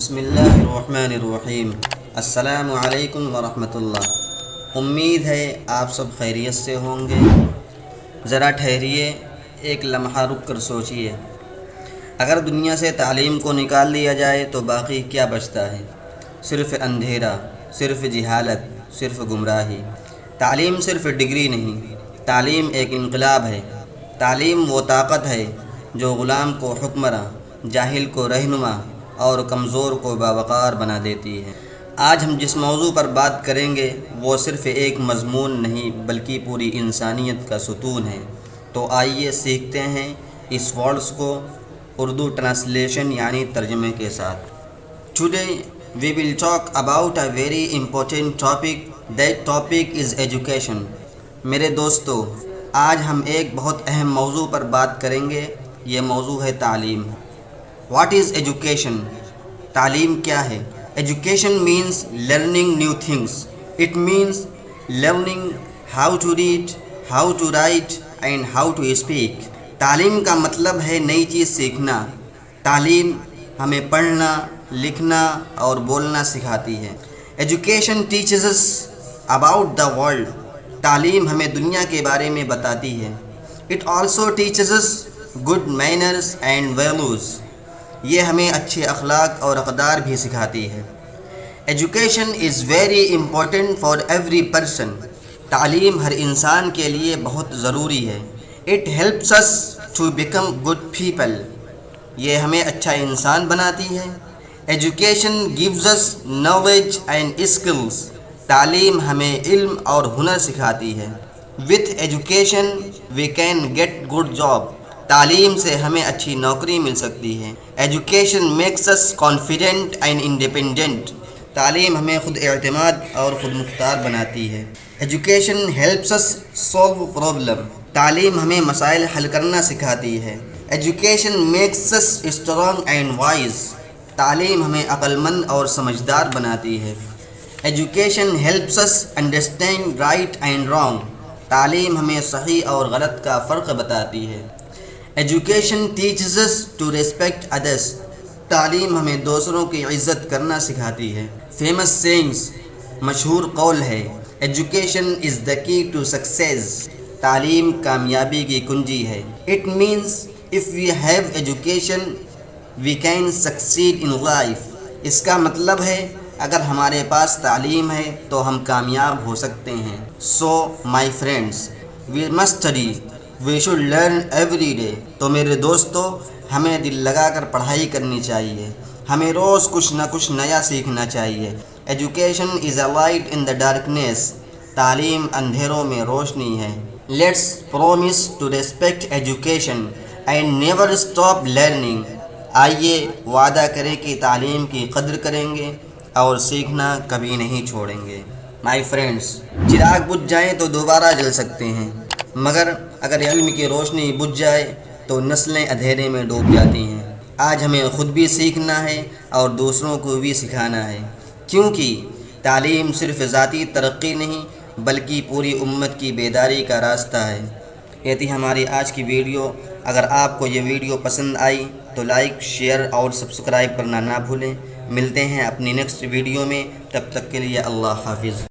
بسم اللہ الرحمن الرحیم۔ السلام علیکم ورحمۃ اللہ۔ امید ہے آپ سب خیریت سے ہوں گے۔ ذرا ٹھہریے، ایک لمحہ رک کر سوچیے، اگر دنیا سے تعلیم کو نکال دیا جائے تو باقی کیا بچتا ہے؟ صرف اندھیرا، صرف جہالت، صرف گمراہی۔ تعلیم صرف ڈگری نہیں، تعلیم ایک انقلاب ہے۔ تعلیم وہ طاقت ہے جو غلام کو حکمراں، جاہل کو رہنما اور کمزور کو باوقار بنا دیتی ہے۔ آج ہم جس موضوع پر بات کریں گے وہ صرف ایک مضمون نہیں بلکہ پوری انسانیت کا ستون ہے۔ تو آئیے سیکھتے ہیں اس ورڈز کو اردو ٹرانسلیشن یعنی ترجمے کے ساتھ۔ Today we will talk about a very important topic. That topic is education. میرے دوستو، آج ہم ایک بہت اہم موضوع پر بات کریں گے۔ یہ موضوع ہے تعلیم۔ What is education? تعلیم کیا ہے؟ Education means learning new things. It means learning how to read, how to write and how to speak. تعلیم کا مطلب ہے نئی چیز سیکھنا۔ تعلیم ہمیں پڑھنا، لکھنا اور بولنا سکھاتی ہے۔ Education teaches us about the world. تعلیم ہمیں دنیا کے بارے میں بتاتی ہے۔ It also teaches us good manners and values. یہ ہمیں اچھے اخلاق اور اقدار بھی سکھاتی ہے۔ Education is very important for every person. تعلیم ہر انسان کے لیے بہت ضروری ہے۔ It helps us to become good people. یہ ہمیں اچھا انسان بناتی ہے۔ Education gives us knowledge and skills. تعلیم ہمیں علم اور ہنر سکھاتی ہے۔ With education we can get good job. تعلیم سے ہمیں اچھی نوکری مل سکتی ہے۔ Education makes us confident and independent. تعلیم ہمیں خود اعتماد اور خود مختار بناتی ہے۔ Education helps us solve problem. تعلیم ہمیں مسائل حل کرنا سکھاتی ہے۔ Education makes us strong and wise. تعلیم ہمیں عقل مند اور سمجھدار بناتی ہے۔ Education helps us understand right and wrong. تعلیم ہمیں صحیح اور غلط کا فرق بتاتی ہے۔ Education teaches us to respect others. تعلیم ہمیں دوسروں کی عزت کرنا سکھاتی ہے۔ Famous sayings، مشہور قول ہے، Education is the key to success. تعلیم کامیابی کی کنجی ہے۔ It means if we have education we can succeed in life. اس کا مطلب ہے اگر ہمارے پاس تعلیم ہے تو ہم کامیاب ہو سکتے ہیں۔ So my friends, we must study. We should learn every day. تو میرے دوستو، ہمیں دل لگا کر پڑھائی کرنی چاہیے۔ ہمیں روز کچھ نہ کچھ نیا سیکھنا چاہیے۔ Education is a light in the darkness. تعلیم اندھیروں میں روشنی ہے۔ Let's promise to respect education and never stop learning. آئیے وعدہ کریں کہ تعلیم کی قدر کریں گے اور سیکھنا کبھی نہیں چھوڑیں گے۔ My friends، چراغ بجھ جائیں تو دوبارہ جل سکتے ہیں، مگر اگر علم کی روشنی بجھ جائے تو نسلیں اندھیرے میں ڈوب جاتی ہیں۔ آج ہمیں خود بھی سیکھنا ہے اور دوسروں کو بھی سکھانا ہے، کیونکہ تعلیم صرف ذاتی ترقی نہیں بلکہ پوری امت کی بیداری کا راستہ ہے۔ یہ تھی ہماری آج کی ویڈیو۔ اگر آپ کو یہ ویڈیو پسند آئی تو لائک، شیئر اور سبسکرائب کرنا نہ بھولیں۔ ملتے ہیں اپنی نیکسٹ ویڈیو میں، تب تک کے لیے اللہ حافظ۔